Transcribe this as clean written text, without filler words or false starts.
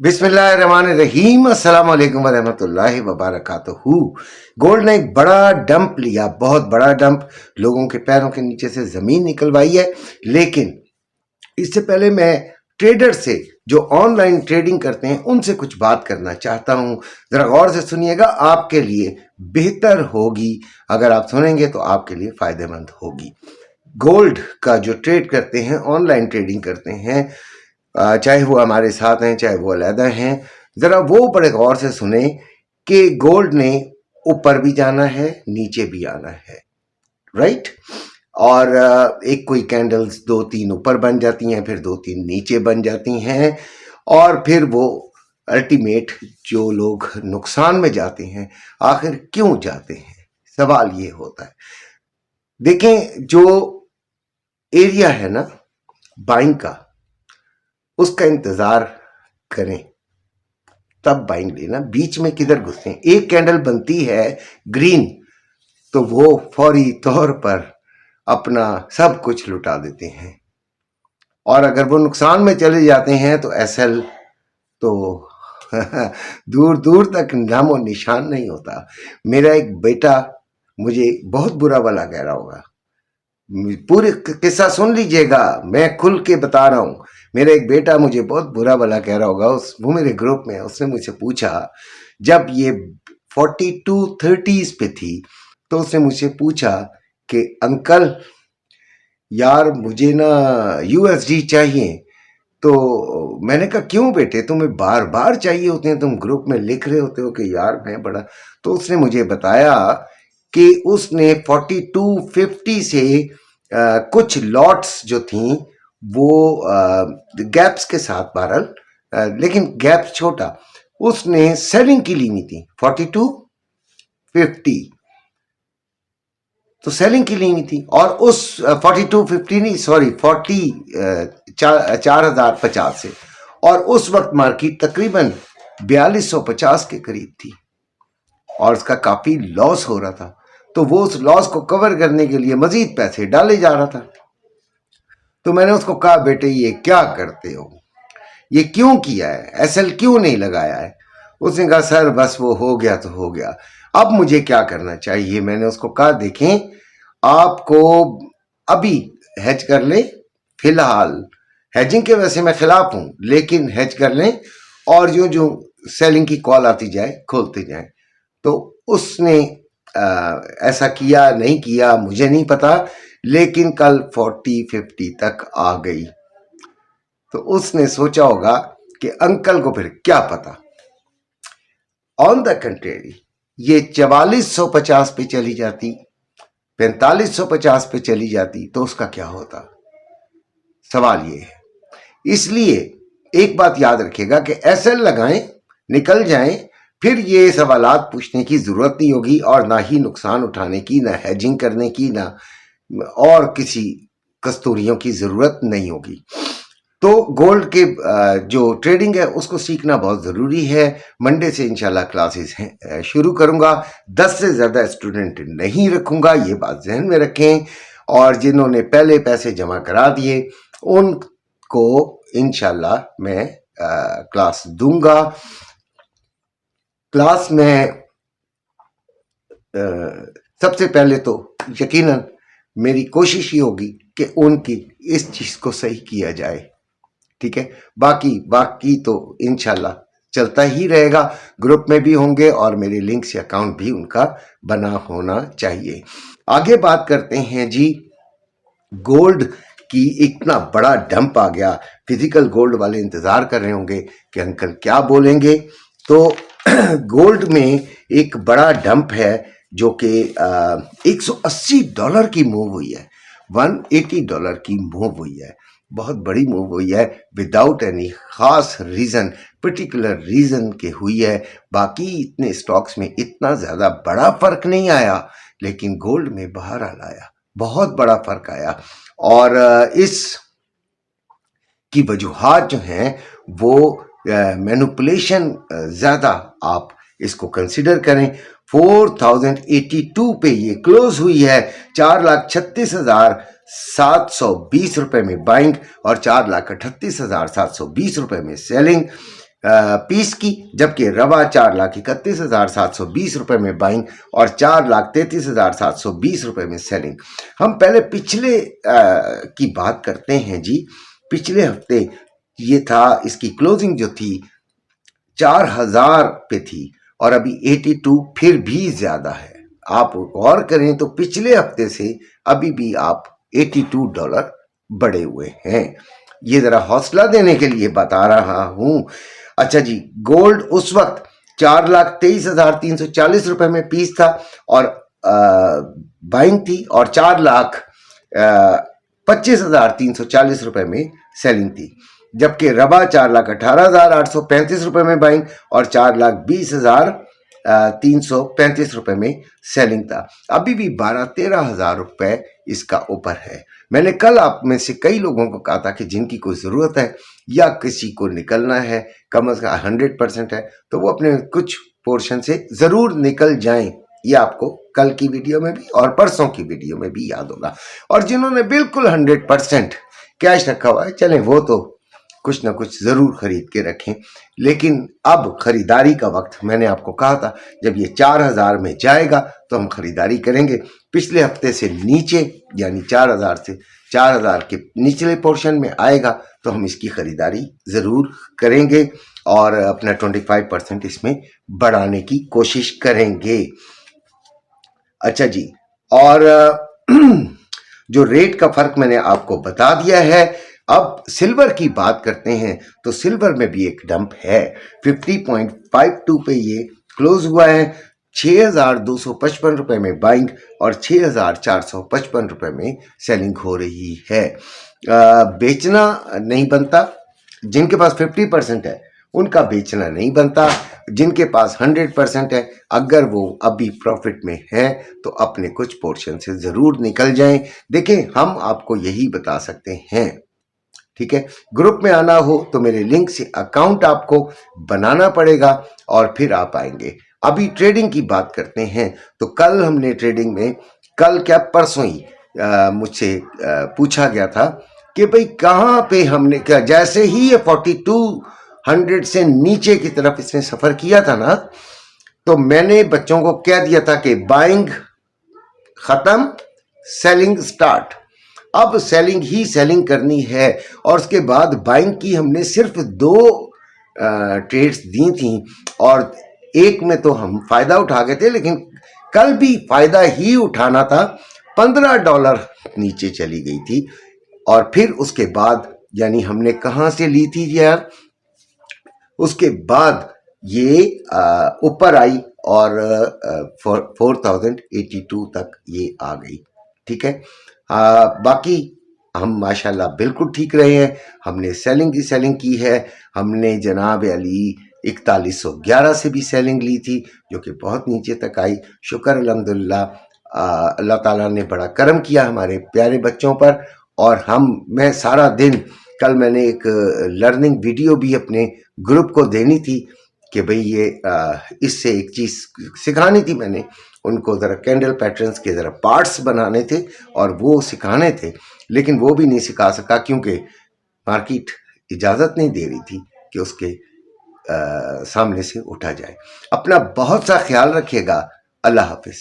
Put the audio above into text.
बिस्मिल्लाहिर्रहमानिर्रहीम अस्सलाम वालेकुम वरहमतुल्लाहि वबरकातुहू। गोल्ड ने एक बड़ा डंप लिया, बहुत बड़ा डंप, लोगों के पैरों के नीचे से ज़मीन निकलवाई है। लेकिन इससे पहले मैं ट्रेडर से जो ऑनलाइन ट्रेडिंग करते हैं उनसे कुछ बात करना चाहता हूं। ज़रा गौर से सुनिएगा, आपके लिए बेहतर होगी। अगर आप सुनेंगे तो आपके लिए फ़ायदेमंद होगी। गोल्ड का जो ट्रेड करते हैं, ऑनलाइन ट्रेडिंग करते हैं, चाहे वो हमारे साथ हैं चाहे वो अलहदा हैं, ज़रा वो बड़े गौर से सुने कि गोल्ड ने ऊपर भी जाना है, नीचे भी आना है, राइट। और एक कोई कैंडल्स 2-3 ऊपर बन जाती हैं, फिर 2-3 नीचे बन जाती हैं, और फिर वो अल्टीमेट जो लोग नुकसान में जाते हैं, आखिर क्यों जाते हैं, सवाल ये होता है। देखें, जो एरिया है ना बाइंग का, उसका इंतज़ार करें, तब बाइंग लेना। बीच में किधर घुसे? एक कैंडल बनती है ग्रीन तो वो फौरी तौर पर अपना सब कुछ लुटा देते हैं, और अगर वो नुकसान में चले जाते हैं तो एसएल तो दूर दूर तक नामो निशान नहीं होता। मेरा एक बेटा मुझे बहुत बुरा भला कह रहा होगा, पूरे किस्सा सुन लीजिएगा, मैं खुल के बता रहा हूँ। मेरा एक बेटा मुझे बहुत बुरा भला कह रहा होगा, वो मेरे ग्रुप में, उसने मुझसे पूछा, जब ये 42-30s पे थी, तो उसने मुझसे पूछा कि अंकल यार मुझे ना यूएसडी चाहिए। तो मैंने कहा क्यों बेटे, तुम्हें बार बार चाहिए होते हैं, तुम ग्रुप में लिख रहे होते हो कि यार मैं बड़ा। तो उसने मुझे बताया कि उसने 4250 से कुछ लॉट्स जो थी वो गैप्स के साथ, बहरहाल लेकिन गैप छोटा, उसने सेलिंग की ली हुई थी 4250, तो सेलिंग की ली हुई थी। और उस 4250 नहीं, सॉरी 4050 से, और उस वक्त मार्केट तकरीबन 4250 के करीब थी और उसका काफी लॉस हो रहा था। तो वो उस लॉस को कवर करने के लिए मजीद पैसे डाले जा रहा था। तो मैंने उसको कहा बेटे ये क्या करते हो, ये क्यों किया है, एसएल क्यों नहीं लगाया है? उसने कहा सर बस वो हो गया तो हो गया, अब मुझे क्या करना चाहिए? मैंने उसको कहा देखें, आपको अभी हेज कर ले, फिलहाल हेजिंग के वैसे मैं खिलाफ हूं, लेकिन हेज कर लें और जो जो सेलिंग की कॉल आती जाए खोलते जाए। तो उसने ऐसा किया नहीं किया मुझे नहीं पता, लेकिन कल 40-50 तक आ गई। तो उसने सोचा होगा कि अंकल को फिर क्या पता। ऑन द कंट्रेरी, ये 4450 पे चली जाती, 4550 पे चली जाती, तो उसका क्या होता? सवाल ये है। इसलिए एक बात याद रखिएगा कि एसएल लगाएं, निकल जाएं, फिर ये सवालात पूछने की जरूरत नहीं होगी, और ना ही नुकसान उठाने की, ना हेजिंग करने की, ना और किसी कस्तूरियों की जरूरत नहीं होगी। तो गोल्ड के जो ट्रेडिंग है उसको सीखना बहुत ज़रूरी है। मंडे से इंशाल्लाह क्लासेस शुरू करूंगा, 10 से ज़्यादा स्टूडेंट नहीं रखूंगा, ये बात जहन में रखें। और जिन्होंने पहले पैसे जमा करा दिए उनको इंशाल्लाह मैं क्लास दूंगा। क्लास में सबसे पहले तो यकीनन मेरी कोशिश ये होगी कि उनकी इस चीज़ को सही किया जाए, ठीक है। बाकी तो इंशाल्लाह चलता ही रहेगा, ग्रुप में भी होंगे और मेरे लिंक से अकाउंट भी उनका बना होना चाहिए। आगे बात करते हैं जी, गोल्ड की इतना बड़ा डंप आ गया, फिजिकल गोल्ड वाले इंतजार कर रहे होंगे कि अंकल क्या बोलेंगे। तो गोल्ड में एक बड़ा डंप है जो कि $180 की मूव हुई है, $180 की मूव हुई है, बहुत बड़ी मूव हुई है, विदाउट एनी खास रीज़न, पर्टिकुलर रीज़न के हुई है। बाकी इतने स्टॉक्स में इतना ज़्यादा बड़ा फ़र्क नहीं आया, लेकिन गोल्ड में बहरहाल आया, बहुत बड़ा फ़र्क आया। और इस की वजूहात जो हैं वो मैनिपुलेशन ज़्यादा आप इसको कंसिडर करें। 4082 पे ये क्लोज हुई है, 4,36,720 रुपए में बाइंग और 4,38,720 रुपए में सेलिंग। पीस की, जबकि रवा 4,31,720 रुपए में बाइंग और 4,33,720 रुपए में सेलिंग। हम पहले पिछले की बात करते हैं जी। पिछले हफ्ते ये था, इसकी क्लोजिंग जो थी 4,000 पे थी और अभी 82 फिर भी ज्यादा है। आप गौर करें तो पिछले हफ्ते से अभी भी आप $82 बढ़े हुए हैं। ये जरा हौसला देने के लिए बता रहा हूं। अच्छा जी, गोल्ड उस वक्त 4,23,340 रुपए में पीस था और बाइंग थी और 4,25,340 रुपए में सेलिंग थी, जबकि रबा 4,18,835 रुपए में बाइंग और 4,20,335 रुपए में सेलिंग था। अभी भी 12-13 हजार रुपए इसका ऊपर है। मैंने कल आप में से कई लोगों को कहा था कि जिनकी कोई ज़रूरत है या किसी को निकलना है, कम से कम 100% है, तो वो अपने कुछ पोर्शन से ज़रूर निकल जाएं। ये आपको कल की वीडियो में भी और परसों की वीडियो में भी याद होगा। और जिन्होंने बिल्कुल 100% कैश रखा हुआ है, चलें वो तो कुछ ना कुछ ज़रूर खरीद के रखें। लेकिन अब खरीदारी का वक्त, मैंने आपको कहा था जब ये 4,000 में जाएगा तो हम खरीदारी करेंगे। पिछले हफ्ते से नीचे यानी 4,000 से 4,000 के निचले पोर्शन में आएगा तो हम इसकी खरीदारी ज़रूर करेंगे और अपना 25% इसमें बढ़ाने की कोशिश करेंगे। अच्छा जी, और जो रेट का फ़र्क मैंने आपको बता दिया है। अब सिल्वर की बात करते हैं तो सिल्वर में भी एक डंप है। 50.52 पे ये क्लोज हुआ है। 6,255 रुपए में बाइंग और 6,455 रुपए में सेलिंग हो रही है। बेचना नहीं बनता, जिनके पास 50% है उनका बेचना नहीं बनता। जिनके पास 100% है, अगर वो अभी प्रॉफिट में है तो अपने कुछ पोर्शन से ज़रूर निकल जाएं। देखें, हम आपको यही बता सकते हैं, ठीक है। ग्रुप में आना हो तो मेरे लिंक से अकाउंट आपको बनाना पड़ेगा और फिर आप आएंगे। अभी ट्रेडिंग की बात करते हैं तो कल हमने ट्रेडिंग में, कल क्या परसों ही मुझसे पूछा गया था कि भाई कहाँ पे हमने क्या, जैसे ही ये 4200 से नीचे की तरफ इसने सफ़र किया था ना, तो मैंने बच्चों को कह दिया था कि बाइंग ख़त्म, सेलिंग स्टार्ट। अब सेलिंग ही सेलिंग करनी है। और उसके बाद बाइंग की हमने सिर्फ 2 ट्रेड्स दी थी और एक में तो हम फ़ायदा उठा गए थे, लेकिन कल भी फ़ायदा ही उठाना था। $15 नीचे चली गई थी और फिर उसके बाद, यानी हमने कहाँ से ली थी यार, उसके बाद ये ऊपर आई और 4,082 तक ये आ गई, ठीक है। बाकी हम माशाल्लाह बिल्कुल ठीक रहे हैं। हमने सेलिंग की है। हमने जनाब अली 4111 से भी सेलिंग ली थी, जो कि बहुत नीचे तक आई। शुक्र अल्हम्दुलिल्लाह, अल्लाह ताला ने बड़ा करम किया हमारे प्यारे बच्चों पर। और मैं सारा दिन, कल मैंने एक लर्निंग वीडियो भी अपने ग्रुप को देनी थी कि भाई ये इससे एक चीज़ सिखानी थी। मैंने उनको ज़रा कैंडल पैटर्न्स के ज़रा पार्ट्स बनाने थे और वो सिखाने थे, लेकिन वो भी नहीं सिखा सका क्योंकि मार्केट इजाज़त नहीं दे रही थी कि उसके सामने से उठा जाए। अपना बहुत सा ख्याल रखिएगा। अल्लाह हाफिज़।